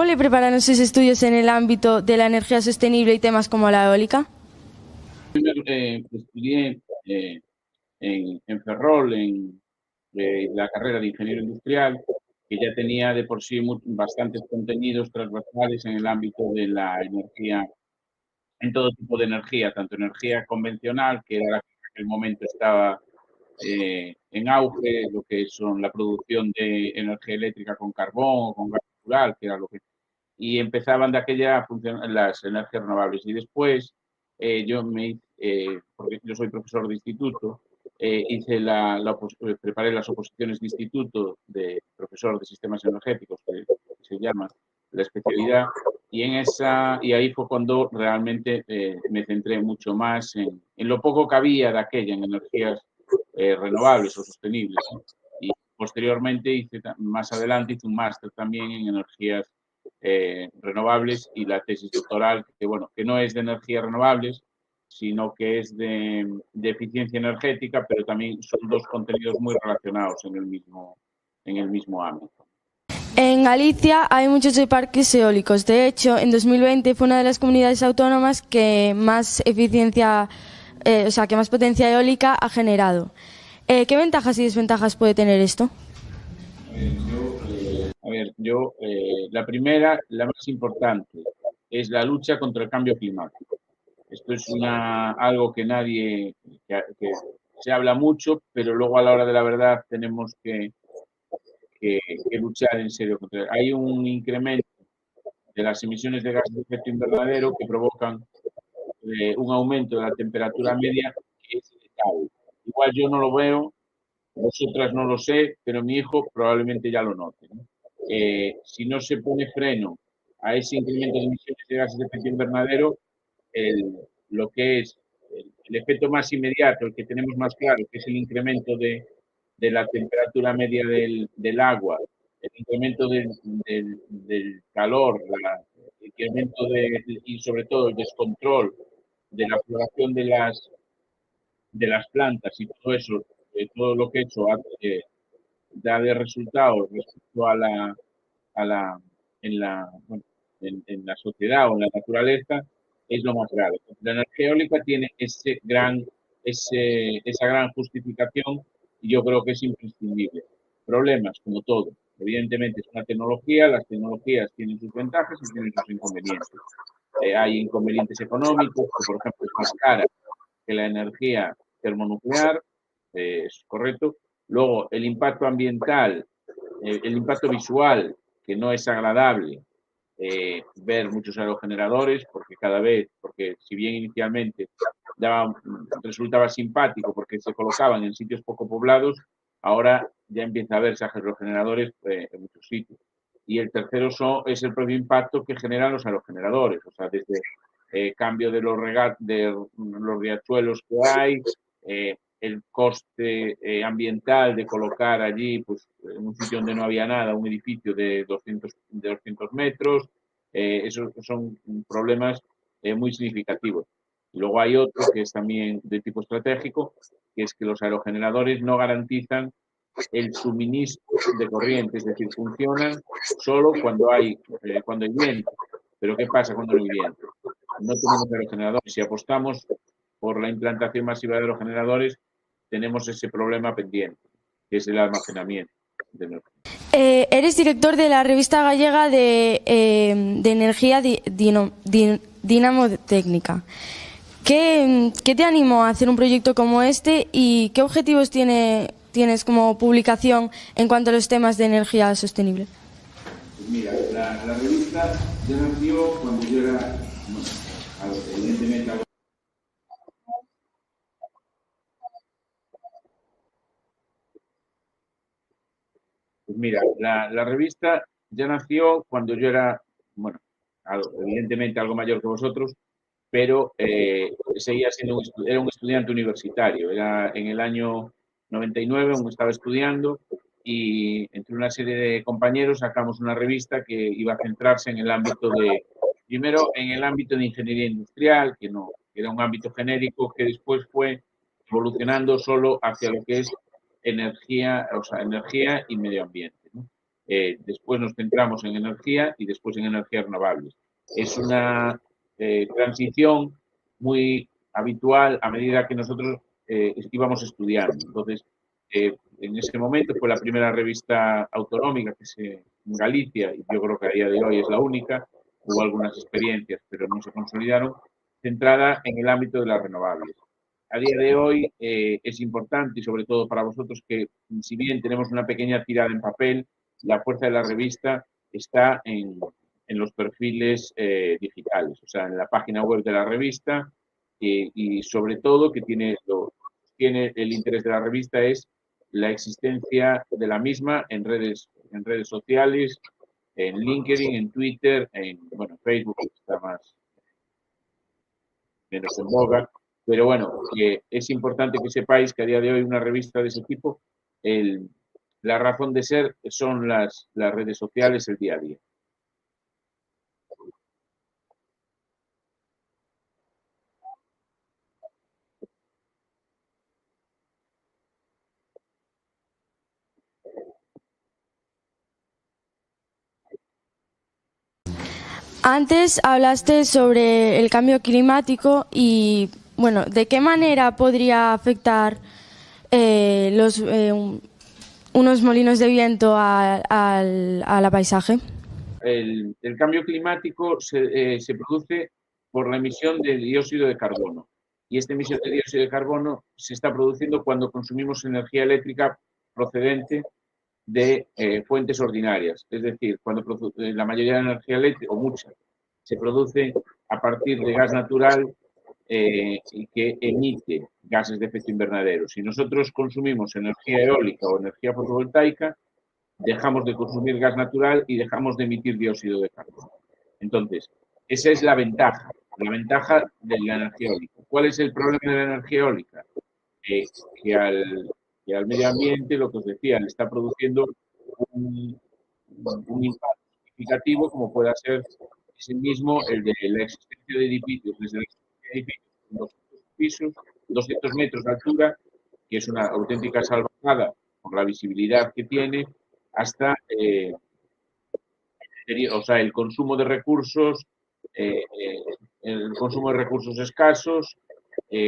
le prepararon sus estudios en el ámbito de la energía sostenible y temas como la eólica? Primero estudié en Ferrol, en la carrera de ingeniero industrial, que ya tenía de por sí bastantes contenidos transversales en el ámbito de la energía, en todo tipo de energía, tanto energía convencional, que era la que en aquel momento estaba en auge, lo que son la producción de energía eléctrica con carbón o con gas natural, que era lo que... Y empezaban de aquella a funcionar las energías renovables. Y después porque yo soy profesor de instituto, preparé las oposiciones de instituto de profesor de sistemas energéticos, que se llama la especialidad, y ahí fue cuando realmente me centré mucho más en lo poco que había de aquella en energías renovables o sostenibles, ¿no? Y posteriormente más adelante hice un máster también en energías renovables y la tesis doctoral, que no es de energías renovables, sino que es de eficiencia energética, pero también son dos contenidos muy relacionados en el mismo ámbito. En Galicia hay muchos parques eólicos. De hecho, en 2020 fue una de las comunidades autónomas que más eficiencia, que más potencia eólica ha generado. ¿Qué ventajas y desventajas puede tener esto? La primera, la más importante, es la lucha contra el cambio climático. Esto es algo que que se habla mucho, pero luego a la hora de la verdad tenemos que luchar en serio contra él. Hay un incremento de las emisiones de gases de efecto invernadero que provocan un aumento de la temperatura media que es letal. Igual yo no lo veo, vosotras no lo sé, pero mi hijo probablemente ya lo note, ¿no? Si no se pone freno a ese incremento de emisiones de gases de efecto invernadero, lo que es el efecto más inmediato, el que tenemos más claro, que es el incremento de la temperatura media del agua, el incremento del calor, el incremento y sobre todo el descontrol de la floración de las plantas y todo eso, todo lo que eso da de resultados respecto a la, en la, bueno, en la sociedad o en la naturaleza, es lo más grave. La energía eólica tiene esa gran justificación y yo creo que es imprescindible. Problemas, como todo. Evidentemente es una tecnología, las tecnologías tienen sus ventajas y tienen sus inconvenientes. Hay inconvenientes económicos, que por ejemplo es más cara que la energía termonuclear, es correcto. Luego, el impacto ambiental, el impacto visual, que no es agradable ver muchos aerogeneradores, porque si bien inicialmente resultaba simpático porque se colocaban en sitios poco poblados, ahora ya empieza a verse aerogeneradores en muchos sitios. Y el tercero es el propio impacto que generan los aerogeneradores, o sea, desde cambio de los riachuelos que hay, el coste ambiental de colocar allí, pues, en un sitio donde no había nada, un edificio de 200 metros, esos son problemas muy significativos. Y luego hay otro que es también de tipo estratégico, que es que los aerogeneradores no garantizan el suministro de corriente, es decir, funcionan solo cuando hay viento. Pero ¿qué pasa cuando no hay viento? No tenemos aerogeneradores. Si apostamos por la implantación masiva de aerogeneradores, tenemos ese problema pendiente, que es el almacenamiento de energía. Eres director de la revista gallega de energía Dinamo Técnica. ¿Qué te animó a hacer un proyecto como este y qué objetivos tienes como publicación en cuanto a los temas de energía sostenible? Pues mira, la revista ya nació cuando yo era, evidentemente, pues mira, la revista ya nació cuando yo era, bueno, evidentemente algo mayor que vosotros, pero seguía siendo era un estudiante universitario. Era en el año 99, aún estaba estudiando, y entre una serie de compañeros sacamos una revista que iba a centrarse en el ámbito primero en el ámbito de ingeniería industrial, que no, que era un ámbito genérico que después fue evolucionando solo hacia lo que es energía, o sea, energía y medio ambiente, ¿no? Después nos centramos en energía y después en energías renovables. Es una transición muy habitual a medida que nosotros íbamos estudiando. Entonces, en ese momento fue la primera revista autonómica en Galicia, y yo creo que a día de hoy es la única. Hubo algunas experiencias, pero no se consolidaron, centrada en el ámbito de las renovables. A día de hoy es importante, y sobre todo para vosotros, que si bien tenemos una pequeña tirada en papel, la fuerza de la revista está en los perfiles digitales, o sea, en la página web de la revista, y sobre todo que tiene el interés de la revista es la existencia de la misma en redes sociales, en LinkedIn, en Twitter, bueno, Facebook está menos en boga, pero bueno, es importante que sepáis que a día de hoy una revista de ese tipo, la razón de ser son las redes sociales, el día a día. Antes hablaste sobre el cambio climático y, bueno, ¿de qué manera podría afectar unos molinos de viento a la paisaje? El cambio climático se produce por la emisión de dióxido de carbono. Y esta emisión de dióxido de carbono se está produciendo cuando consumimos energía eléctrica procedente de fuentes ordinarias. Es decir, cuando la mayoría de la energía eléctrica, o mucha, se produce a partir de gas natural y que emite gases de efecto invernadero. Si nosotros consumimos energía eólica o energía fotovoltaica, dejamos de consumir gas natural y dejamos de emitir dióxido de carbono. Entonces, esa es la ventaja de la energía eólica. ¿Cuál es el problema de la energía eólica? Que al medio ambiente, lo que os decía, le está produciendo un impacto significativo, como pueda ser ese mismo, el de la existencia de edificios, desde la existencia de edificios con 200 pisos, 200 metros de altura, que es una auténtica salvajada por la visibilidad que tiene, hasta o sea, el consumo de recursos, escasos,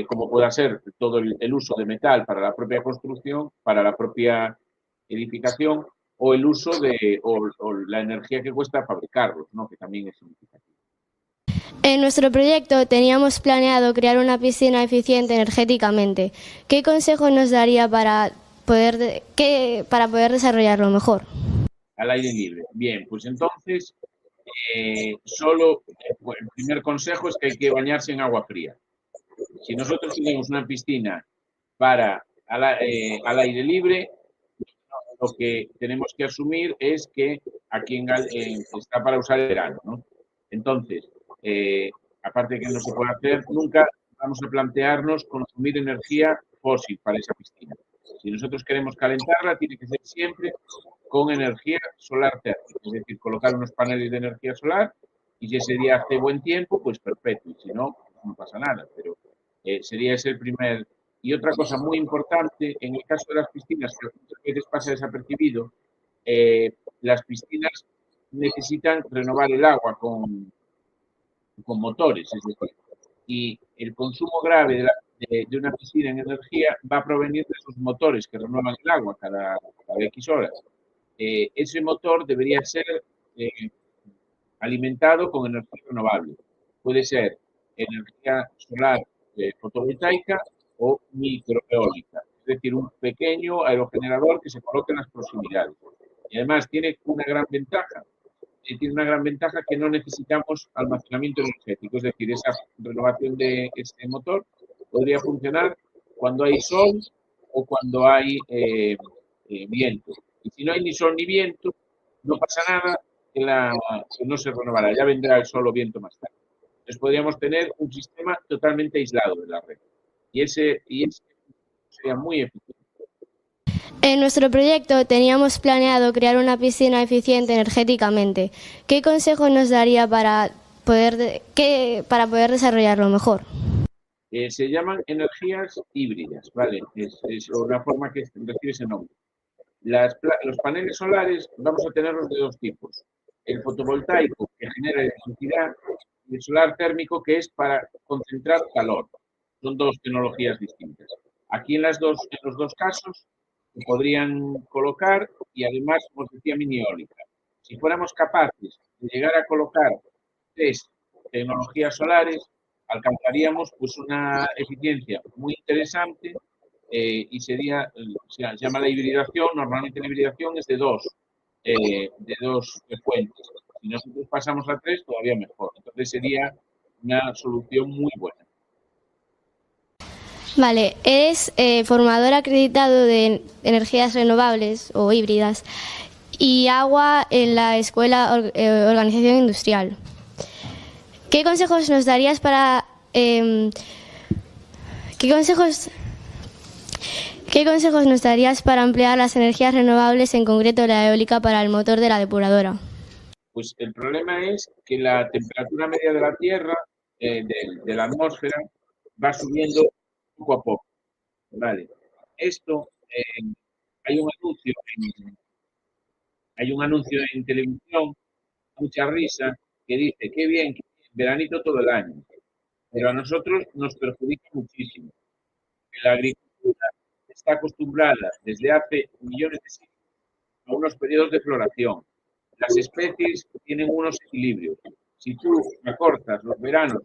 como pueda ser todo el uso de metal para la propia construcción, para la propia edificación, o el uso o la energía que cuesta fabricarlos, ¿no? Que también es significativo. En nuestro proyecto teníamos planeado crear una piscina eficiente energéticamente. ¿Qué consejo nos daría para poder desarrollarlo mejor? Al aire libre. Bien, pues entonces, el primer consejo es que hay que bañarse en agua fría. Si nosotros tenemos una piscina al aire libre, lo que tenemos que asumir es que aquí está para usar el verano, ¿no? Entonces, aparte de que no se puede hacer, nunca vamos a plantearnos consumir energía fósil para esa piscina. Si nosotros queremos calentarla, tiene que ser siempre con energía solar térmica, es decir, colocar unos paneles de energía solar, y si ese día hace buen tiempo, pues perfecto, y si no, no pasa nada, pero sería ese el primer. Y otra cosa muy importante, en el caso de las piscinas, que muchas veces pasa desapercibido, las piscinas necesitan renovar el agua con motores, es decir, y el consumo grave de una piscina en energía va a provenir de esos motores que renuevan el agua cada X horas. Ese motor debería ser alimentado con energía renovable. Puede ser energía solar fotovoltaica o microeólica, es decir, un pequeño aerogenerador que se coloque en las proximidades. Y además tiene una gran ventaja, que no necesitamos almacenamiento energético, es decir, esa renovación de este motor podría funcionar cuando hay sol o cuando hay viento. Y si no hay ni sol ni viento, no pasa nada, que no se renovará, ya vendrá el sol o viento más tarde. Entonces podríamos tener un sistema totalmente aislado de la red. Y ese sería muy eficiente. En nuestro proyecto teníamos planeado crear una piscina eficiente energéticamente. ¿Qué consejo nos daría para poder desarrollarlo mejor? Se llaman energías híbridas, ¿vale? Es una forma que recibe ese nombre. Los paneles solares vamos a tenerlos de dos tipos. El fotovoltaico, que genera electricidad, y el solar térmico, que es para concentrar calor. Son dos tecnologías distintas. Aquí en los dos casos se podrían colocar y además, como os decía, mini eólica. Si fuéramos capaces de llegar a colocar tres tecnologías solares, alcanzaríamos pues una eficiencia muy interesante y sería, se llama la hibridación. Normalmente la hibridación es de dos fuentes. Si nosotros pasamos a tres, todavía mejor. Entonces sería una solución muy buena. Vale, eres formador acreditado de energías renovables o híbridas y agua en la Escuela Organización Industrial. ¿Qué consejos nos darías para qué consejos nos darías para emplear las energías renovables, en concreto la eólica, para el motor de la depuradora? Pues el problema es que la temperatura media de la Tierra, de la atmósfera, va subiendo poco a poco. Vale. Esto, hay un anuncio en televisión, mucha risa, que dice, qué bien, veranito todo el año. Pero a nosotros nos perjudica muchísimo. La agricultura está acostumbrada desde hace millones de siglos a unos periodos de floración. Las especies tienen unos equilibrios. Si tú acortas los veranos,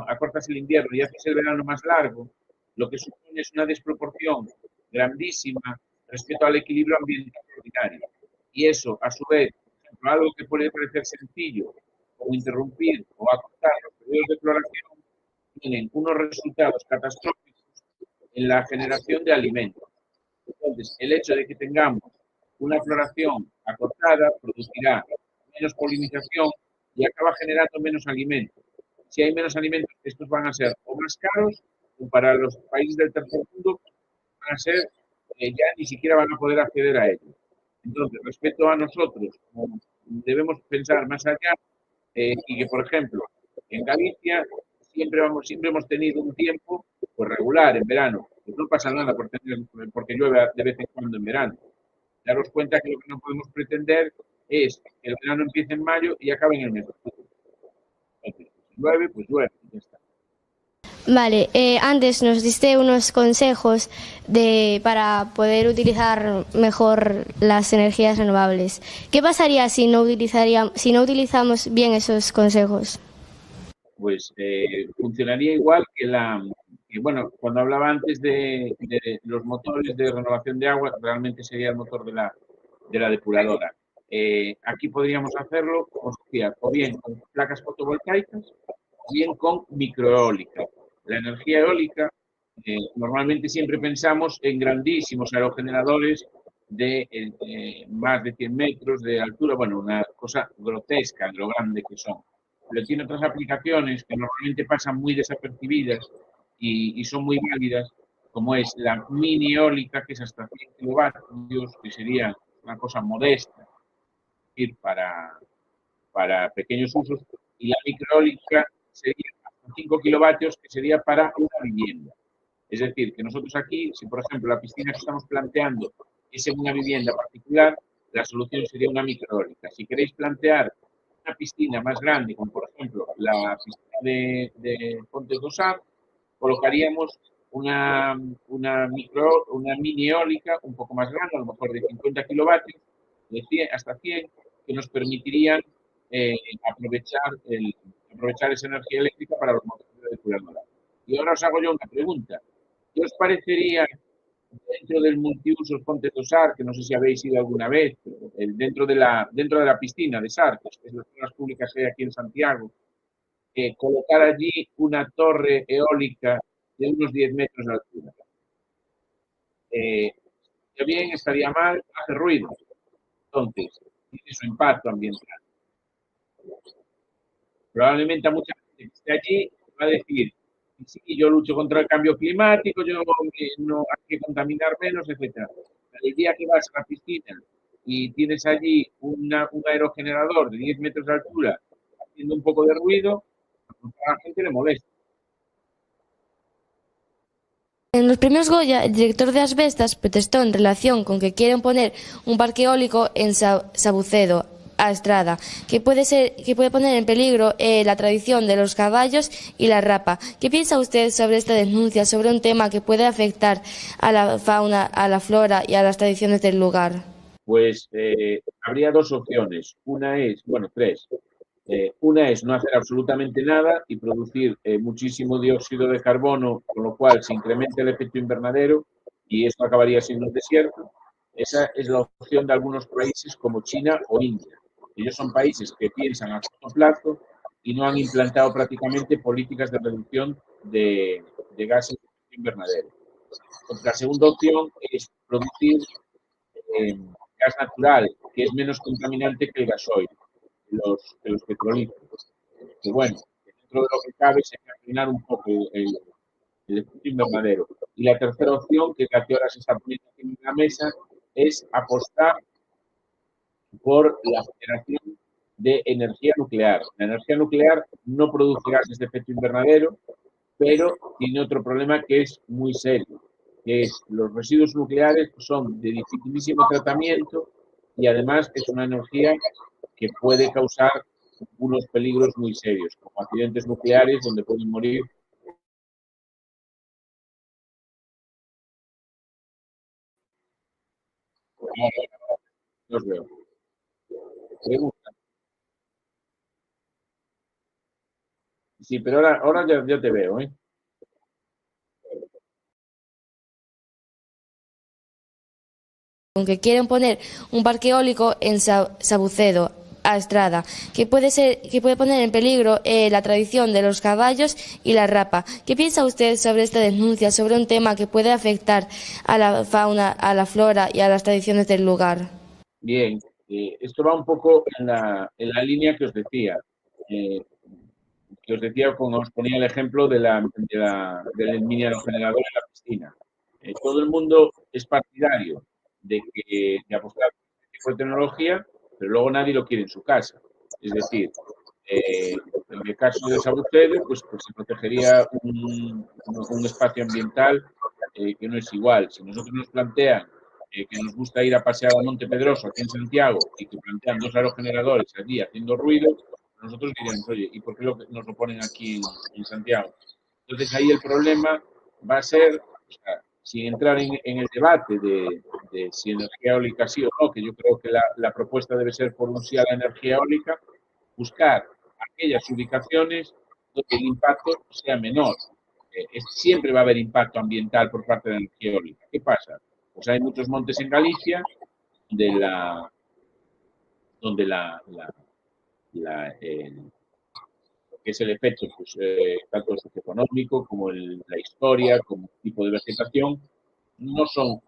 acortas el invierno y haces el verano más largo, lo que supone es una desproporción grandísima respecto al equilibrio ambiental ordinario. Y eso, a su vez, por ejemplo, algo que puede parecer sencillo, como interrumpir o acortar los periodos de floración, tienen unos resultados catastróficos en la generación de alimentos. Entonces, el hecho de que tengamos una floración acortada producirá menos polinización y acaba generando menos alimentos. Si hay menos alimentos, estos van a ser o más caros, o para los países del tercer mundo van a ser, ya ni siquiera van a poder acceder a ellos. Entonces, respecto a nosotros, debemos pensar más allá y que, por ejemplo, en Galicia siempre hemos tenido un tiempo pues, regular en verano. Pues no pasa nada porque llueve de vez en cuando en verano. Daros cuenta que lo que no podemos pretender es que el verano empiece en mayo y acabe en el mes de octubre. Entonces, si llueve, pues llueve, y ya está. Vale, antes nos diste unos consejos para poder utilizar mejor las energías renovables. ¿Qué pasaría si no utilizamos bien esos consejos? Pues funcionaría igual bueno, cuando hablaba antes de los motores de renovación de agua, realmente sería el motor de la depuradora. Aquí podríamos hacerlo, o bien con placas fotovoltaicas, o bien con microeólica. La energía eólica, normalmente siempre pensamos en grandísimos aerogeneradores de más de 100 metros de altura, bueno, una cosa grotesca de lo grande que son. Pero tiene otras aplicaciones que normalmente pasan muy desapercibidas y son muy válidas, como es la mini eólica, que es hasta 100 kilovatios, que sería una cosa modesta ir para pequeños usos, y la microeólica sería hasta 5 kilovatios, que sería para una vivienda. Es decir, que nosotros aquí, si por ejemplo la piscina que estamos planteando es en una vivienda particular, la solución sería una microeólica. Si queréis plantear una piscina más grande, como por ejemplo la piscina de Pontes do Sar, colocaríamos una mini eólica un poco más grande, a lo mejor de 50 kilovatios, de 100, hasta 100, que nos permitirían aprovechar esa energía eléctrica para los motores de depuradora. Y ahora os hago yo una pregunta. ¿Qué os parecería dentro del multiusos Pontes do Sar, que no sé si habéis ido alguna vez, dentro de la piscina de Sar, que es las zonas públicas que hay aquí en Santiago, colocar allí una torre eólica de unos 10 metros de altura? Estaría bien, estaría mal, hace ruido. Entonces, tiene su impacto ambiental. Probablemente a mucha gente que esté allí va a decir, sí, yo lucho contra el cambio climático, no hay que contaminar menos, etc. El día que vas a la piscina y tienes allí un aerogenerador de 10 metros de altura haciendo un poco de ruido, a la gente le molesta. En los premios Goya, el director de Asbestas protestó en relación con que quieren poner un parque eólico en Sabucedo, a Estrada, que puede poner en peligro la tradición de los caballos y la rapa. ¿Qué piensa usted sobre esta denuncia, sobre un tema que puede afectar a la fauna, a la flora y a las tradiciones del lugar? Pues habría dos opciones. Tres. Una es no hacer absolutamente nada y producir muchísimo dióxido de carbono, con lo cual se incrementa el efecto invernadero y esto acabaría siendo un desierto. Esa es la opción de algunos países como China o India. Ellos son países que piensan a corto plazo y no han implantado prácticamente políticas de reducción de gases de efecto invernadero. La segunda opción es producir gas natural, que es menos contaminante que el gasoil, que los petrolíferos. Que bueno, dentro de lo que cabe sería frenar un poco el efecto invernadero. Y la tercera opción, que es la que ahora se está poniendo aquí en la mesa, es apostar por la generación de energía nuclear. La energía nuclear no produce gases de efecto invernadero, pero tiene otro problema que es muy serio, que es los residuos nucleares son de dificilísimo tratamiento y además es una energía que puede causar unos peligros muy serios, como accidentes nucleares donde pueden morir. Los veo. Pregunta. Sí, pero ahora ya te veo, ¿eh? Con que quieren poner un parque eólico en Sabucedo, a Estrada, que puede poner en peligro la tradición de los caballos y la rapa. ¿Qué piensa usted sobre esta denuncia, sobre un tema que puede afectar a la fauna, a la flora y a las tradiciones del lugar? Bien, esto va un poco en la línea eh, cuando os ponía el ejemplo del mini aerogenerador en la piscina. Todo el mundo es partidario de apostar por este tipo de tecnología, pero luego nadie lo quiere en su casa. Es decir, en el caso de Sabucedo, pues se protegería un espacio ambiental que no es igual. Si nosotros nos plantean que nos gusta ir a pasear a Monte Pedroso, aquí en Santiago, y que plantean dos aerogeneradores allí haciendo ruido, nosotros diríamos, oye, ¿y por qué nos lo ponen aquí en Santiago? Entonces ahí el problema va a ser, o sea, sin entrar en el debate de si energía eólica sí o no, que yo creo que la propuesta debe ser por un sí a la energía eólica, buscar aquellas ubicaciones donde el impacto sea menor. Siempre va a haber impacto ambiental por parte de la energía eólica. ¿Qué pasa? Pues hay muchos montes en Galicia donde que es el efecto, pues, tanto socioeconómico como la historia, como el tipo de vegetación, no son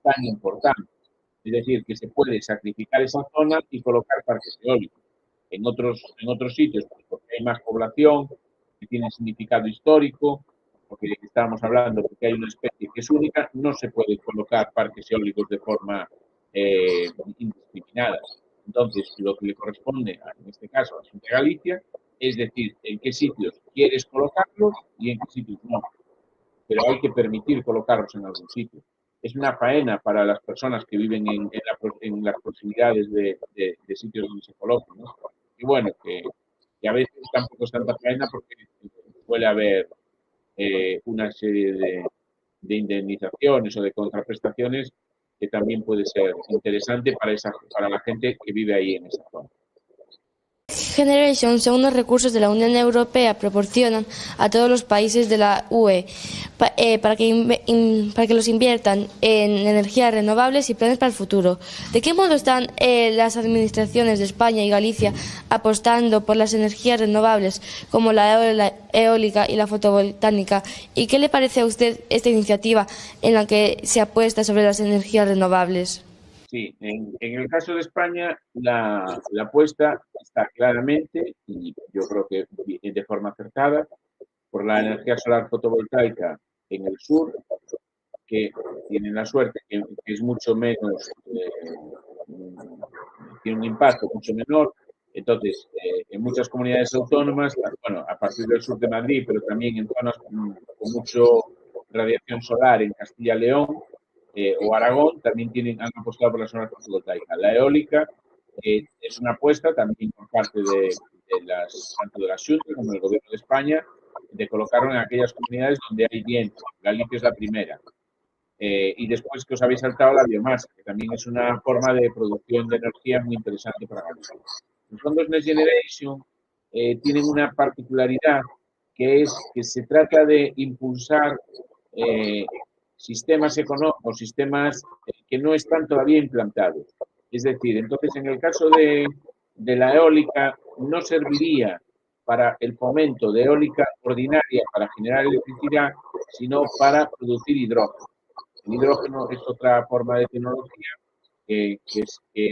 tan importantes. Es decir, que se puede sacrificar esa zona y colocar parques eólicos. En otros sitios, pues, porque hay más población, que tiene significado histórico, porque estábamos hablando de que hay una especie que es única, no se puede colocar parques eólicos de forma indiscriminada. Entonces, lo que le corresponde, en este caso, a la Junta de Galicia, es decir, en qué sitios quieres colocarlos y en qué sitios no. Pero hay que permitir colocarlos en algún sitio. Es una faena para las personas que viven en las proximidades de sitios donde se colocan, ¿no? Y bueno, que a veces tampoco es tanta faena porque suele haber una serie de indemnizaciones o de contraprestaciones que también puede ser interesante para la gente que vive ahí en esa zona. Generation son unos recursos de la Unión Europea proporcionan a todos los países de la UE para que los inviertan en energías renovables y planes para el futuro. ¿De qué modo están las administraciones de España y Galicia apostando por las energías renovables como la eólica y la fotovoltaica? ¿Y qué le parece a usted esta iniciativa en la que se apuesta sobre las energías renovables? Sí, en el caso de España, la apuesta está claramente, y yo creo que de forma acertada, por la energía solar fotovoltaica en el sur, que tienen la suerte que es mucho menos, tiene un impacto mucho menor. Entonces, en muchas comunidades autónomas, bueno, a partir del sur de Madrid, pero también en zonas con mucho radiación solar en Castilla-León o Aragón también han apostado por la solar fotovoltaica. La eólica es una apuesta también por parte tanto de la Xunta como del Gobierno de España, de colocarlo en aquellas comunidades donde hay viento. Galicia es la primera. Y después que os habéis saltado la biomasa, que también es una forma de producción de energía muy interesante para Galicia. Los fondos Next Generation tienen una particularidad, que es que se trata de impulsar sistemas económicos, sistemas que no están todavía implantados. Es decir, entonces en el caso de la eólica no serviría para el fomento de eólica ordinaria para generar electricidad, sino para producir hidrógeno. El hidrógeno es otra forma de tecnología que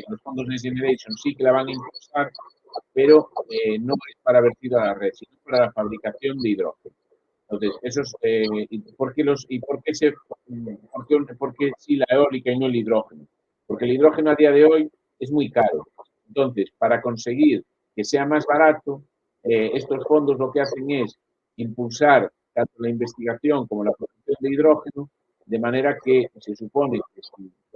los fondos Next Generation sí que la van a impulsar, pero no es para vertido a la red, sino para la fabricación de hidrógeno. Entonces, ¿por qué sí la eólica y no el hidrógeno? Porque el hidrógeno a día de hoy es muy caro. Entonces, para conseguir que sea más barato, estos fondos lo que hacen es impulsar tanto la investigación como la producción de hidrógeno, de manera que se supone que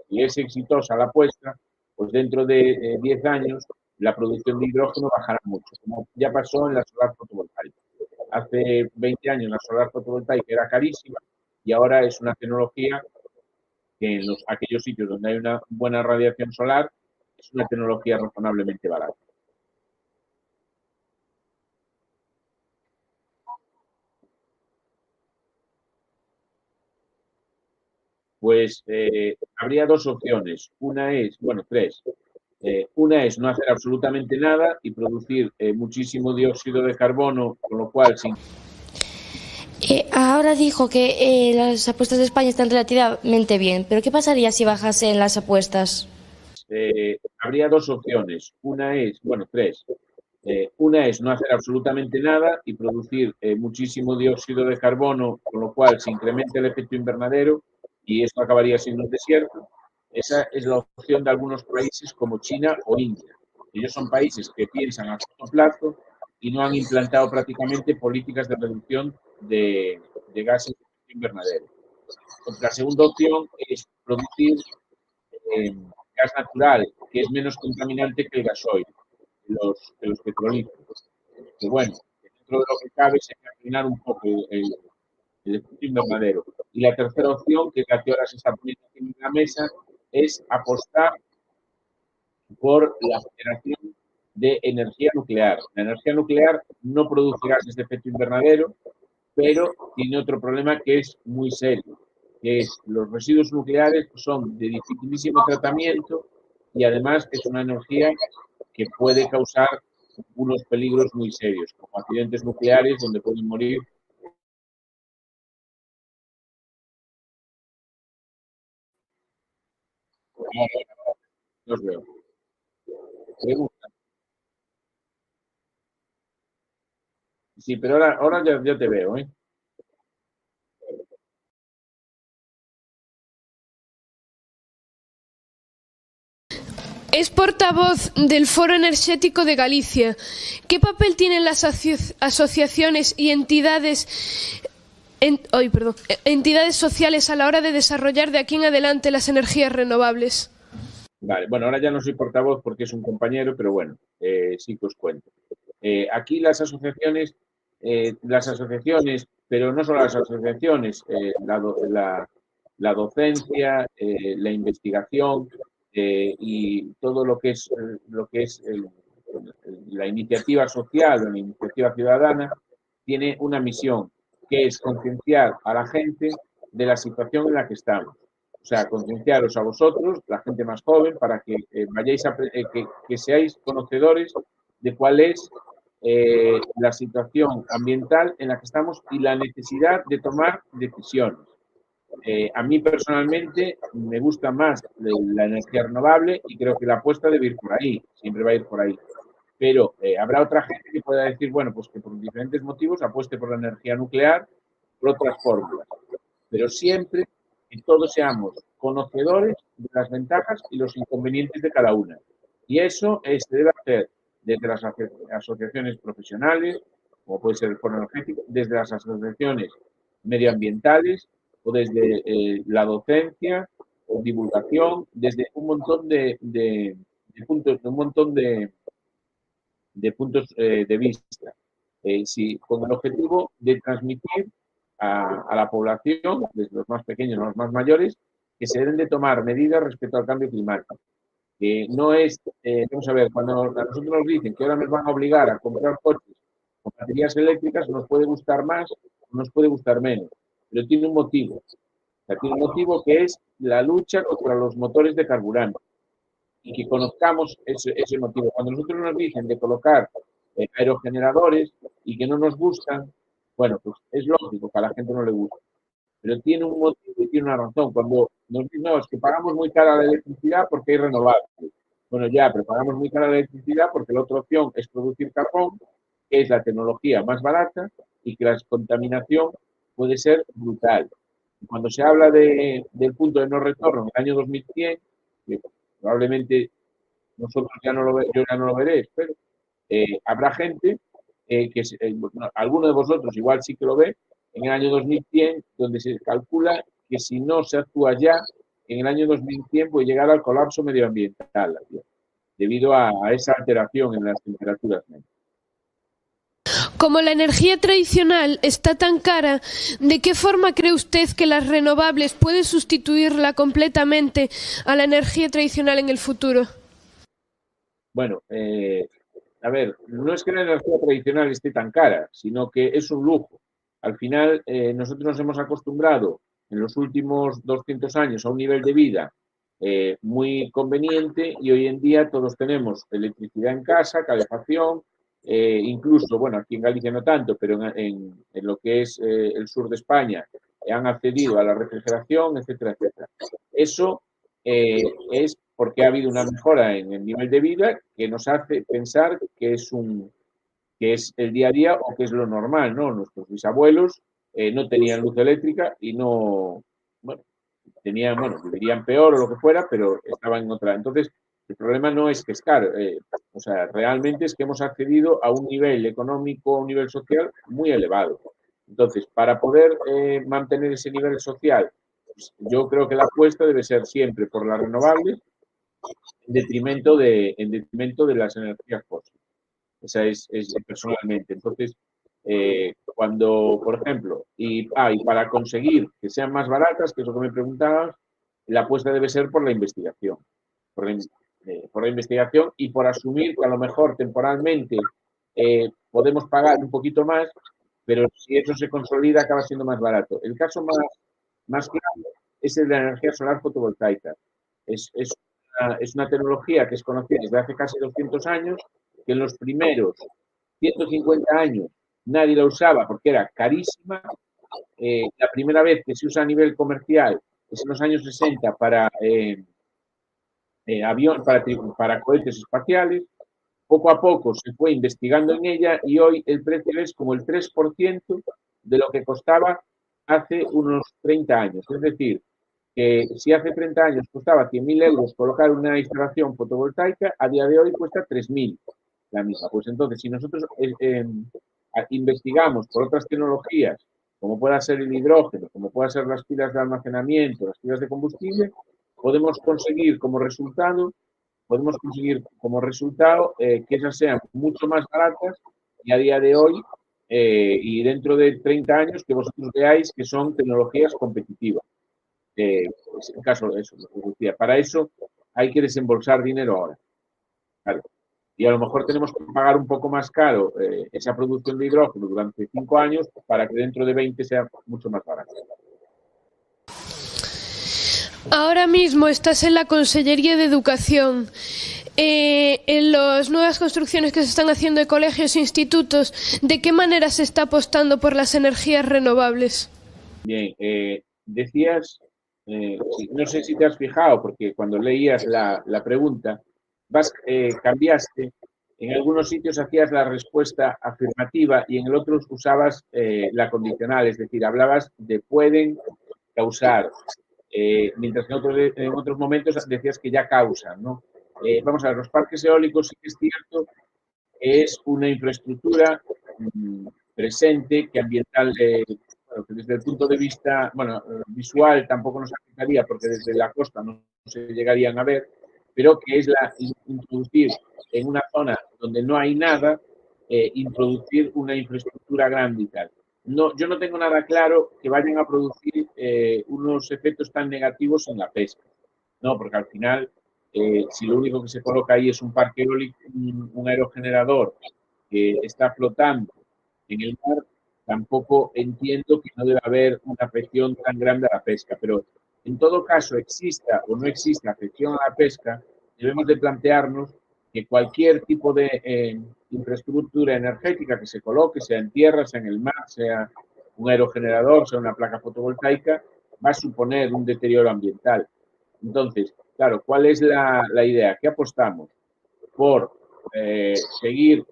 si es exitosa la apuesta, pues dentro de 10 años la producción de hidrógeno bajará mucho, como ya pasó en la solar fotovoltaica. Hace 20 años la solar fotovoltaica era carísima y ahora es una tecnología que en aquellos sitios donde hay una buena radiación solar es una tecnología razonablemente barata. Pues habría dos opciones. Tres. Una es no hacer absolutamente nada y producir muchísimo dióxido de carbono, con lo cual sin... Ahora dijo que las apuestas de España están relativamente bien, pero ¿qué pasaría si bajasen las apuestas? Habría dos opciones. Tres. Una es no hacer absolutamente nada y producir muchísimo dióxido de carbono, con lo cual se incrementa el efecto invernadero y esto acabaría siendo un desierto. Esa es la opción de algunos países como China o India. Ellos son países que piensan a corto plazo y no han implantado prácticamente políticas de reducción de gases de efecto invernadero. La segunda opción es producir gas natural, que es menos contaminante que el gasoil, que los petrolíferos. Que bueno, dentro de lo que cabe se puede frenar un poco el efecto invernadero. Y la tercera opción, que es la que ahora se está poniendo aquí en la mesa, es apostar por la generación de energía nuclear. La energía nuclear no produce gases de efecto invernadero, pero tiene otro problema que es muy serio, que es los residuos nucleares son de dificilísimo tratamiento y además es una energía que puede causar unos peligros muy serios, como accidentes nucleares donde pueden morir. Los veo. Pregunta. Sí, pero ahora ya te veo, ¿eh? Es portavoz del Foro Enerxético de Galicia. ¿Qué papel tienen las asociaciones y entidades sociales a la hora de desarrollar de aquí en adelante las energías renovables? Vale, bueno, ahora ya no soy portavoz porque es un compañero, pero bueno, sí que os cuento. Aquí las asociaciones, pero no solo las asociaciones, la docencia, la investigación y todo lo que es la iniciativa social o la iniciativa ciudadana tiene una misión, que es concienciar a la gente de la situación en la que estamos. O sea, concienciaros a vosotros, la gente más joven, para que vayáis que seáis conocedores de cuál es la situación ambiental en la que estamos y la necesidad de tomar decisiones. A mí personalmente me gusta más la energía renovable y creo que la apuesta debe ir por ahí, siempre va a ir por ahí. Pero habrá otra gente que pueda decir, bueno, pues que por diferentes motivos apueste por la energía nuclear, por otras fórmulas. Pero siempre que todos seamos conocedores de las ventajas y los inconvenientes de cada una. Y eso se debe hacer desde las asociaciones profesionales, como puede ser el Foro Energético, desde las asociaciones medioambientales o desde la docencia o divulgación, desde un montón de puntos, un montón de puntos de vista, con el objetivo de transmitir a la población, desde los más pequeños a los más mayores, que se deben de tomar medidas respecto al cambio climático. No es, vamos a ver, cuando a nosotros nos dicen que ahora nos van a obligar a comprar coches con baterías eléctricas, nos puede gustar más o nos puede gustar menos, pero tiene un motivo. O sea, tiene un motivo que es la lucha contra los motores de carburante y que conozcamos ese motivo. Cuando nosotros nos dicen de colocar aerogeneradores y que no nos gustan, bueno, pues es lógico que a la gente no le gusta, pero tiene un motivo y tiene una razón. Cuando nos dicen, no, es que pagamos muy cara la electricidad porque hay renovables. Bueno, ya, pero pagamos muy cara la electricidad porque la otra opción es producir carbón, que es la tecnología más barata y que la contaminación puede ser brutal. Y cuando se habla del punto de no retorno en el año 2100, que probablemente nosotros ya no lo yo ya no lo veré, pero habrá gente bueno, alguno de vosotros igual sí que lo ve, en el año 2100, donde se calcula que si no se actúa ya, en el año 2100 puede llegar al colapso medioambiental, debido a esa alteración en las temperaturas medias. Como la energía tradicional está tan cara, ¿de qué forma cree usted que las renovables pueden sustituirla completamente a la energía tradicional en el futuro? Bueno, a ver, no es que la energía tradicional esté tan cara, sino que es un lujo. Al final, nosotros nos hemos acostumbrado en los últimos 200 años a un nivel de vida muy conveniente y hoy en día todos tenemos electricidad en casa, calefacción, incluso, bueno, aquí en Galicia no tanto, pero en lo que es el sur de España han accedido a la refrigeración, etcétera, etcétera. Eso es porque ha habido una mejora en el nivel de vida que nos hace pensar que es el día a día o que es lo normal, ¿no? Nuestros bisabuelos no tenían luz eléctrica y no, bueno, vivirían peor o lo que fuera, pero estaban en otra. Entonces, el problema no es que es caro, o sea, realmente es que hemos accedido a un nivel económico, a un nivel social muy elevado. Entonces, para poder mantener ese nivel social, pues, yo creo que la apuesta debe ser siempre por las renovables en detrimento de las energías fósiles. Esa es personalmente. Entonces, cuando, por ejemplo, y para conseguir que sean más baratas, que es lo que me preguntabas, la apuesta debe ser por la investigación. Por la investigación y por asumir que a lo mejor temporalmente podemos pagar un poquito más, pero si eso se consolida acaba siendo más barato. El caso más claro es el de la energía solar fotovoltaica. Es una tecnología que es conocida desde hace casi 200 años, que en los primeros 150 años nadie la usaba porque era carísima. La primera vez que se usa a nivel comercial es en los años 60 para para cohetes espaciales. Poco a poco se fue investigando en ella y hoy el precio es como el 3% de lo que costaba hace unos 30 años. Es decir, que si hace 30 años costaba 100.000 euros colocar una instalación fotovoltaica, a día de hoy cuesta 3.000 la misma. Pues entonces, si nosotros investigamos por otras tecnologías, como pueda ser el hidrógeno, como puedan ser las pilas de almacenamiento, las pilas de combustible, podemos conseguir como resultado que esas sean mucho más baratas y a día de hoy y dentro de 30 años que vosotros veáis que son tecnologías competitivas. Pues en caso de eso, lo que decía, para eso hay que desembolsar dinero ahora. Claro. Y a lo mejor tenemos que pagar un poco más caro esa producción de hidrógeno durante 5 años para que dentro de 20 sea mucho más barato. Ahora mismo estás en la Consellería de Educación. En las nuevas construcciones que se están haciendo de colegios e institutos, ¿de qué manera se está apostando por las energías renovables? Bien, decías, no sé si te has fijado, porque cuando leías la pregunta, cambiaste, en algunos sitios hacías la respuesta afirmativa y en el otro usabas la condicional, es decir, hablabas de pueden causar, mientras que en otros momentos decías que ya causan, ¿no? Vamos a ver, los parques eólicos sí que es cierto, es una infraestructura presente que cierto que desde el punto de vista, bueno, visual tampoco nos afectaría porque desde la costa no se llegarían a ver, pero que es introducir en una zona donde no hay nada, introducir una infraestructura grande y tal. No, yo no tengo nada claro que vayan a producir unos efectos tan negativos en la pesca, ¿no? Porque al final, si lo único que se coloca ahí es un parque eólico, un aerogenerador que está flotando en el mar, tampoco entiendo que no debe haber una afección tan grande a la pesca. Pero en todo caso, exista o no exista afección a la pesca, debemos de plantearnos que cualquier tipo de infraestructura energética que se coloque, sea en tierra, sea en el mar, sea un aerogenerador, sea una placa fotovoltaica, va a suponer un deterioro ambiental. Entonces, claro, ¿cuál es la idea? ¿Qué apostamos? Por seguir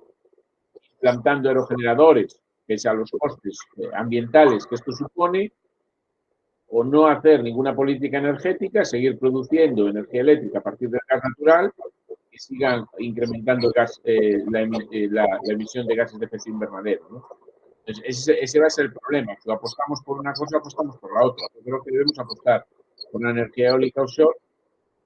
plantando aerogeneradores, pese a los costes ambientales que esto supone, o no hacer ninguna política energética, seguir produciendo energía eléctrica a partir del gas natural, que sigan incrementando la emisión de gases de efecto invernadero, ¿no? Entonces, ese va a ser el problema. Si apostamos por una cosa, apostamos por la otra. Yo creo que debemos apostar por una energía eólica offshore,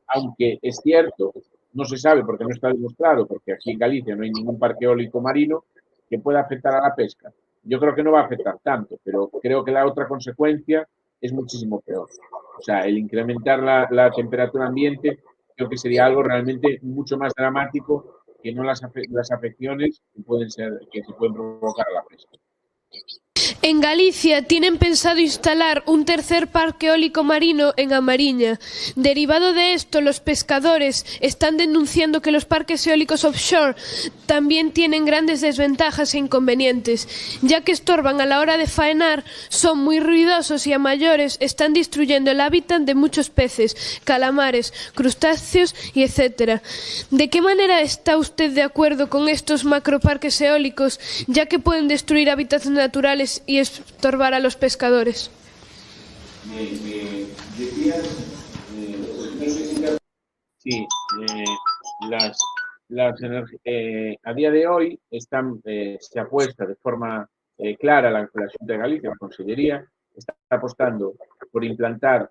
aunque es cierto, no se sabe porque no está demostrado, porque aquí en Galicia no hay ningún parque eólico marino que pueda afectar a la pesca. Yo creo que no va a afectar tanto, pero creo que la otra consecuencia es muchísimo peor. O sea, el incrementar la temperatura ambiente creo que sería algo realmente mucho más dramático que no las afecciones que se pueden provocar a la pesca. En Galicia tienen pensado instalar un tercer parque eólico marino en A Mariña. Derivado de esto, los pescadores están denunciando que los parques eólicos offshore también tienen grandes desventajas e inconvenientes, ya que estorban a la hora de faenar, son muy ruidosos y a mayores están destruyendo el hábitat de muchos peces, calamares, crustáceos y etcétera. ¿De qué manera está usted de acuerdo con estos macroparques eólicos, ya que pueden destruir hábitats naturales y estorbar a los pescadores? Sí, a día de hoy se apuesta de forma clara la Junta de Galicia, la Consellería, está apostando por implantar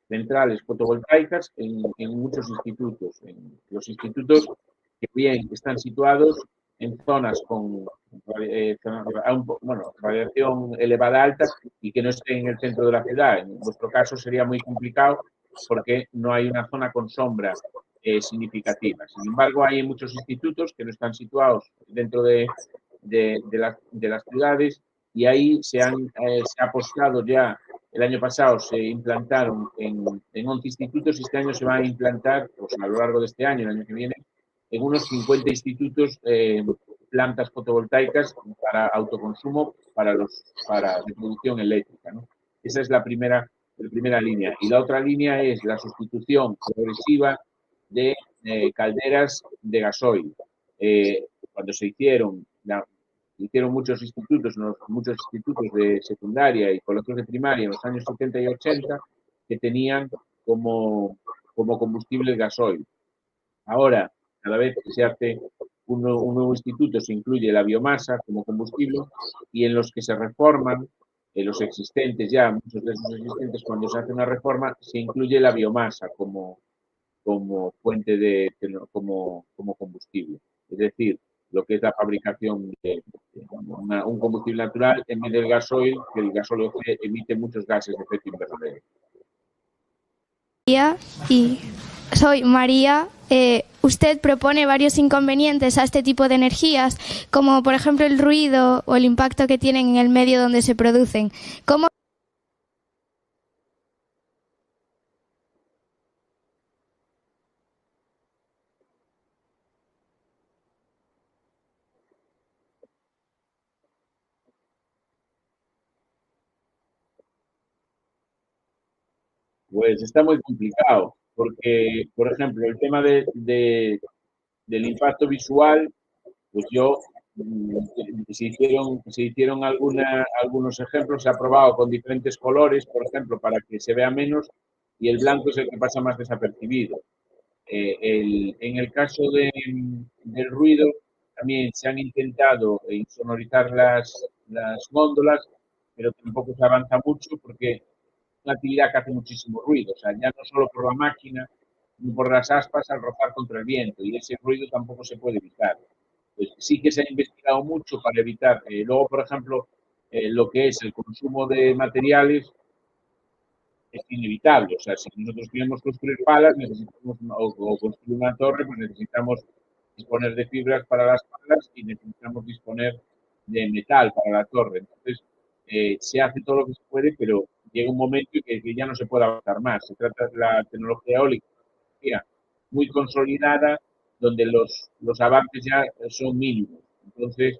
centrales fotovoltaicas en muchos institutos. En los institutos que bien están situados en zonas con radiación elevada alta y que no estén en el centro de la ciudad. En vuestro caso sería muy complicado porque no hay una zona con sombra significativa. Sin embargo, hay muchos institutos que no están situados dentro de las ciudades y ahí se ha apostado ya. El año pasado se implantaron en 11 institutos y este año se van a implantar, pues a lo largo de este año, el año que viene, en unos 50 institutos plantas fotovoltaicas para autoconsumo, para reproducción eléctrica, ¿no? Esa es la primera línea. Y la otra línea es la sustitución progresiva de calderas de gasoil. Cuando se hicieron muchos institutos de secundaria y colegios de primaria en los años 70 y 80 que tenían como combustible el gasoil. Ahora, cada vez que se hace un nuevo instituto, se incluye la biomasa como combustible y en los que se reforman, en los existentes ya, muchos de esos existentes, cuando se hace una reforma, se incluye la biomasa como fuente como combustible. Es decir, lo que es la fabricación de un combustible natural en vez del gasoil, que el gasoil emite muchos gases de efecto invernadero. Y soy María. Usted propone varios inconvenientes a este tipo de energías, como por ejemplo el ruido o el impacto que tienen en el medio donde se producen. ¿Cómo? Pues está muy complicado, porque, por ejemplo, el tema del impacto visual, pues se hicieron algunos ejemplos, se ha probado con diferentes colores, por ejemplo, para que se vea menos, y el blanco es el que pasa más desapercibido. En el caso del ruido, también se han intentado insonorizar las góndolas, pero tampoco se avanza mucho porque es una actividad que hace muchísimo ruido, o sea, ya no solo por la máquina, ni por las aspas al rozar contra el viento, y ese ruido tampoco se puede evitar. Pues sí que se ha investigado mucho para evitar. Luego, por ejemplo, lo que es el consumo de materiales es inevitable. O sea, si nosotros queremos construir palas necesitamos, o construir una torre, pues necesitamos disponer de fibras para las palas y necesitamos disponer de metal para la torre. Entonces, se hace todo lo que se puede, pero llega un momento en que ya no se puede avanzar más. Se trata de la tecnología eólica muy consolidada, donde los avances ya son mínimos. Entonces,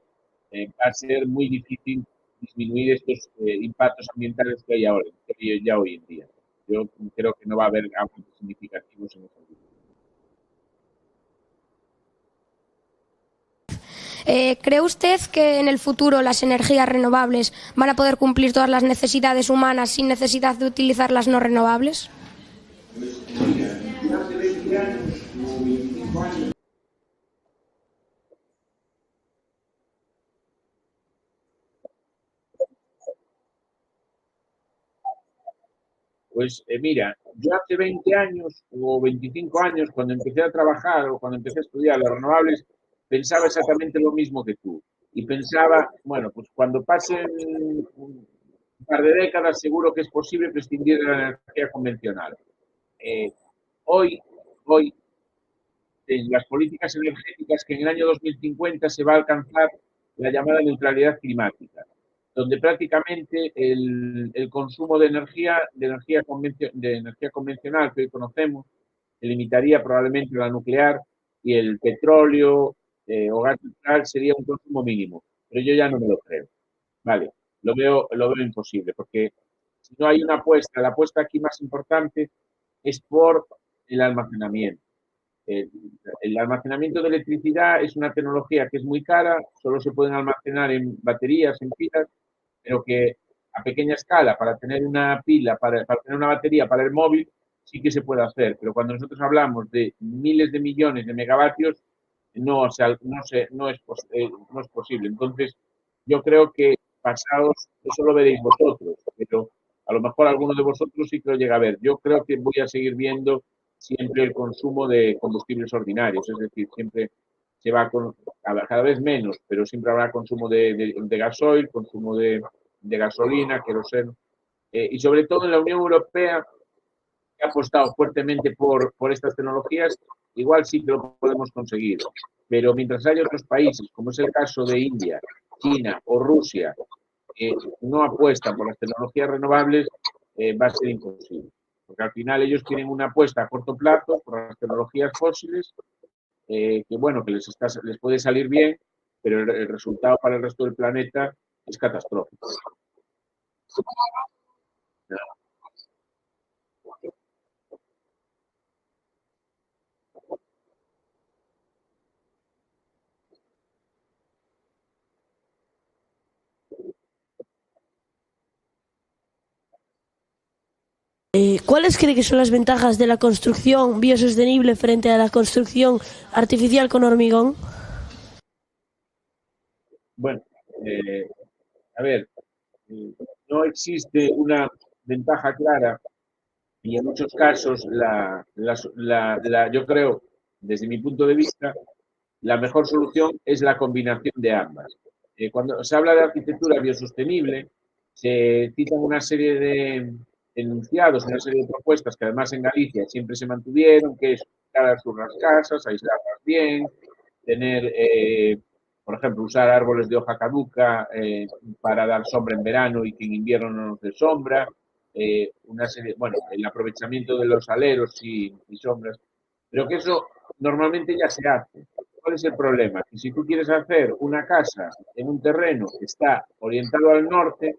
va a ser muy difícil disminuir estos impactos ambientales que hay ahora, que hay ya hoy en día. Yo creo que no va a haber avances significativos en ese sentido. ¿Cree usted que en el futuro las energías renovables van a poder cumplir todas las necesidades humanas sin necesidad de utilizar las no renovables? Pues mira, yo hace 20 años o 25 años, cuando empecé a trabajar o cuando empecé a estudiar las renovables, pensaba exactamente lo mismo que tú. Y pensaba, bueno, pues cuando pasen un par de décadas seguro que es posible prescindir de la energía convencional. Hoy, en las políticas energéticas, que en el año 2050 se va a alcanzar la llamada neutralidad climática, donde prácticamente el consumo de energía convencional que hoy conocemos se limitaría probablemente a la nuclear, y el petróleo o gas natural sería un consumo mínimo. Pero yo ya no me lo creo. Vale, lo veo imposible, porque si no hay una apuesta, la apuesta aquí más importante es por el almacenamiento. El almacenamiento de electricidad es una tecnología que es muy cara, solo se pueden almacenar en baterías, en pilas, pero que a pequeña escala, para tener una pila, para tener una batería para el móvil, sí que se puede hacer. Pero cuando nosotros hablamos de miles de millones de megavatios, no es posible. Entonces, yo creo que pasados, eso lo veréis vosotros, pero a lo mejor alguno de vosotros sí que lo llega a ver. Yo creo que voy a seguir viendo siempre el consumo de combustibles ordinarios, es decir, siempre se va con cada vez menos, pero siempre habrá consumo de gasoil, consumo de gasolina, queroseno, y sobre todo en la Unión Europea, que ha apostado fuertemente por estas tecnologías, igual sí que lo podemos conseguir, pero mientras hay otros países, como es el caso de India, China o Rusia, que no apuestan por las tecnologías renovables, va a ser imposible. Porque al final ellos tienen una apuesta a corto plazo por las tecnologías fósiles, que bueno, que les puede salir bien, pero el resultado para el resto del planeta es catastrófico. ¿Cuáles cree que son las ventajas de la construcción biosostenible frente a la construcción artificial con hormigón? Bueno, a ver, no existe una ventaja clara y en muchos casos yo creo, desde mi punto de vista, la mejor solución es la combinación de ambas. Cuando se habla de arquitectura biosostenible, se citan una serie de enunciados, una serie de propuestas que además en Galicia siempre se mantuvieron, que es cada las casas, aislarlas bien, tener, por ejemplo, usar árboles de hoja caduca para dar sombra en verano y que en invierno no nos dé sombra, una serie, bueno, el aprovechamiento de los aleros y sombras, pero que eso normalmente ya se hace. ¿Cuál es el problema? Que si tú quieres hacer una casa en un terreno que está orientado al norte,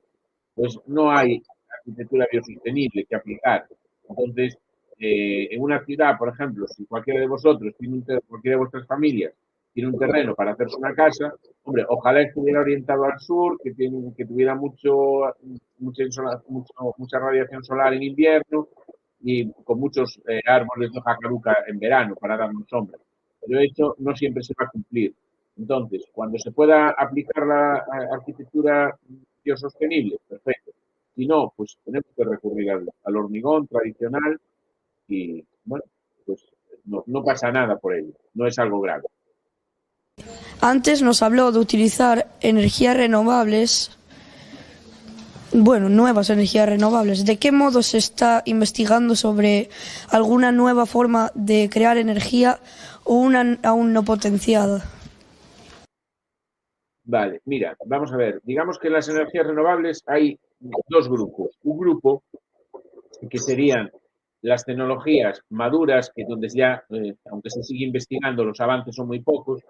pues no hay arquitectura biosostenible que aplicar. Entonces, en una ciudad, por ejemplo, si cualquiera de vosotros, cualquiera de vuestras familias, tiene un terreno para hacerse una casa, hombre, ojalá estuviera orientado al sur, que tuviera mucha radiación solar en invierno y con muchos árboles de hoja caduca en verano para darnos sombra. Pero eso no siempre se va a cumplir. Entonces, cuando se pueda aplicar la arquitectura biosostenible, perfecto. Si no, pues tenemos que recurrir al hormigón tradicional y, bueno, pues no pasa nada por ello, no es algo grave. Antes nos habló de utilizar energías renovables, bueno, nuevas energías renovables. ¿De qué modo se está investigando sobre alguna nueva forma de crear energía o una aún no potenciada? Vale, mira, vamos a ver. Digamos que en las energías renovables hay dos grupos. Un grupo que serían las tecnologías maduras, que donde ya, aunque se sigue investigando, los avances son muy pocos,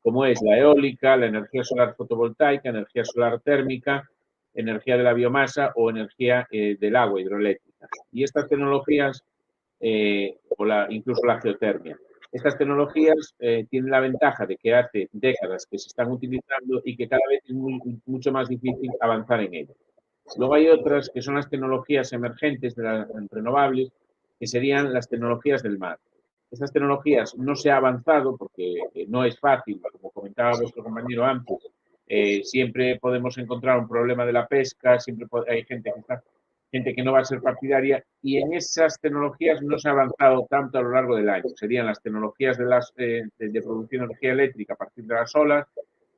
como es la eólica, la energía solar fotovoltaica, energía solar térmica, energía de la biomasa o energía del agua hidroeléctrica. Y estas tecnologías, incluso la geotermia, estas tecnologías tienen la ventaja de que hace décadas que se están utilizando y que cada vez es mucho más difícil avanzar en ellas. Luego hay otras que son las tecnologías emergentes de las renovables, que serían las tecnologías del mar. Estas tecnologías no se ha avanzado porque no es fácil, como comentaba vuestro compañero antes, siempre podemos encontrar un problema de la pesca, siempre hay gente que no va a ser partidaria, y en esas tecnologías no se ha avanzado tanto a lo largo del año. Serían las tecnologías de producción de energía eléctrica a partir de las olas,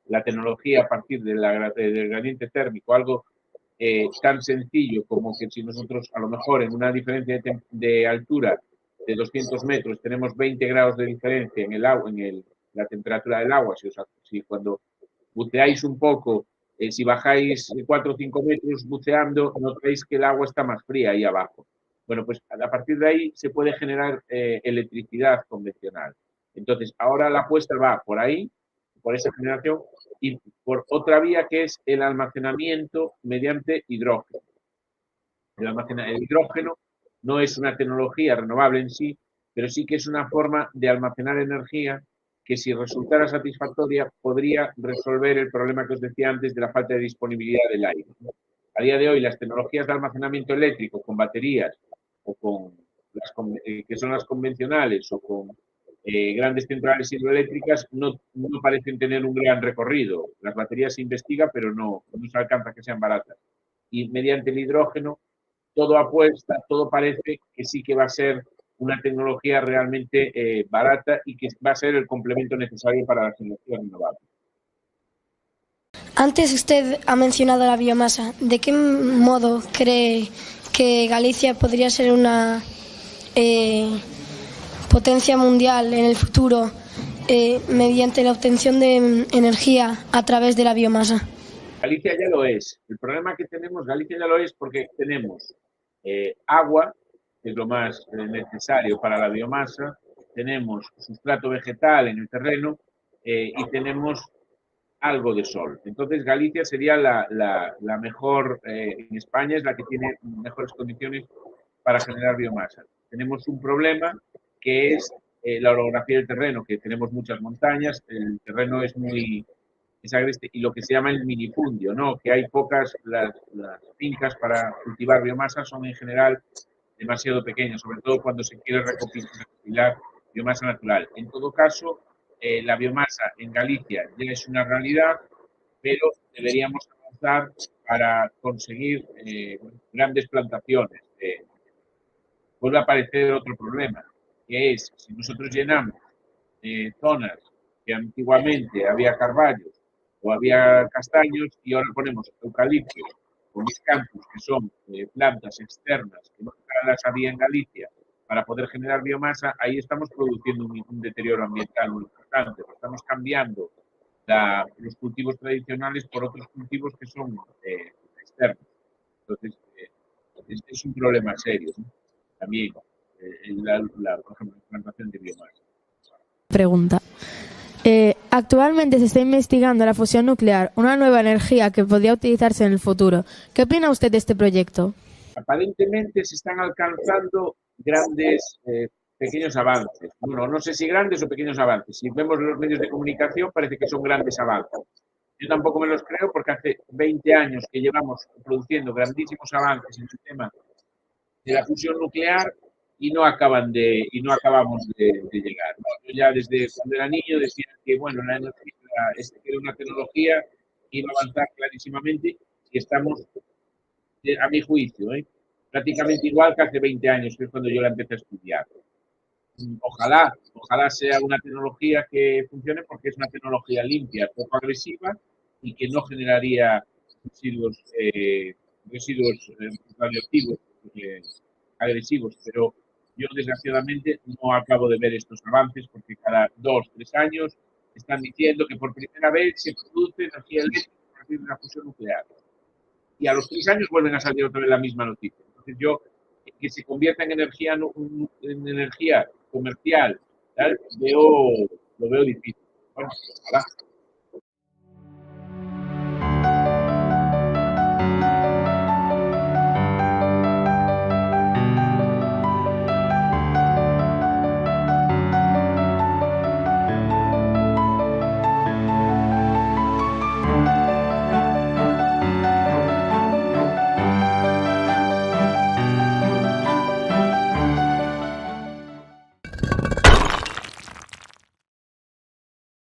la tecnología a partir del gradiente térmico, algo tan sencillo como que si nosotros a lo mejor en una diferencia de altura de 200 metros tenemos 20 grados de diferencia en el agua, la temperatura del agua, si cuando buceáis un poco, si bajáis 4 o 5 metros buceando, notáis que el agua está más fría ahí abajo. Bueno, pues a partir de ahí se puede generar electricidad convencional. Entonces, ahora la apuesta va por ahí, por esa generación, y por otra vía que es el almacenamiento mediante hidrógeno. El hidrógeno no es una tecnología renovable en sí, pero sí que es una forma de almacenar energía que, si resultara satisfactoria, podría resolver el problema que os decía antes de la falta de disponibilidad del aire. A día de hoy, las tecnologías de almacenamiento eléctrico con baterías o que son las convencionales o con grandes centrales hidroeléctricas no parecen tener un gran recorrido. Las baterías se investiga, pero no se alcanza que sean baratas. Y mediante el hidrógeno, todo apuesta, todo parece que sí que va a ser una tecnología realmente barata y que va a ser el complemento necesario para las energías renovables. Antes usted ha mencionado la biomasa. ¿De qué modo cree que Galicia podría ser una potencia mundial en el futuro mediante la obtención de energía a través de la biomasa? Galicia ya lo es. El problema que tenemos, Galicia ya lo es porque tenemos agua, que es lo más necesario para la biomasa, tenemos sustrato vegetal en el terreno y tenemos algo de sol. Entonces Galicia sería la mejor, en España es la que tiene mejores condiciones para generar biomasa. Tenemos un problema que es la orografía del terreno, que tenemos muchas montañas, el terreno es agreste, y lo que se llama el minifundio, ¿no? Que hay pocas, las fincas para cultivar biomasa son en general demasiado pequeñas, sobre todo cuando se quiere recopilar biomasa natural. En todo caso, la biomasa en Galicia ya es una realidad, pero deberíamos avanzar para conseguir grandes plantaciones. Vuelve a aparecer otro problema, que es si nosotros llenamos zonas que antiguamente había carballos o había castaños y ahora ponemos eucaliptos o miscanthus, que son plantas externas que no las había en Galicia, para poder generar biomasa, ahí estamos produciendo un deterioro ambiental muy importante. Estamos cambiando los cultivos tradicionales por otros cultivos que son externos. Entonces, es un problema serio, ¿no? También, por ejemplo, la plantación de biomasa. Pregunta. Actualmente se está investigando la fusión nuclear, una nueva energía que podría utilizarse en el futuro. ¿Qué opina usted de este proyecto? Aparentemente se están alcanzando grandes, pequeños avances. Bueno, no sé si grandes o pequeños avances. Si vemos los medios de comunicación, parece que son grandes avances. Yo tampoco me los creo porque hace 20 años que llevamos produciendo grandísimos avances en el tema de la fusión nuclear y no acabamos de llegar, ¿no? Yo ya desde cuando era niño decía que, bueno, la energía era una tecnología que iba a avanzar clarísimamente y estamos, a mi juicio, prácticamente igual que hace 20 años, que es cuando yo la empecé a estudiar. Ojalá sea una tecnología que funcione porque es una tecnología limpia, poco agresiva y que no generaría residuos radioactivos agresivos, pero yo desgraciadamente no acabo de ver estos avances porque cada 2 o 3 años están diciendo que por primera vez se produce energía eléctrica a partir de una fusión nuclear. Y a los 3 años vuelven a salir otra vez la misma noticia. Entonces yo, que se convierta en energía comercial, ¿tal? Lo veo difícil. Bueno, ojalá.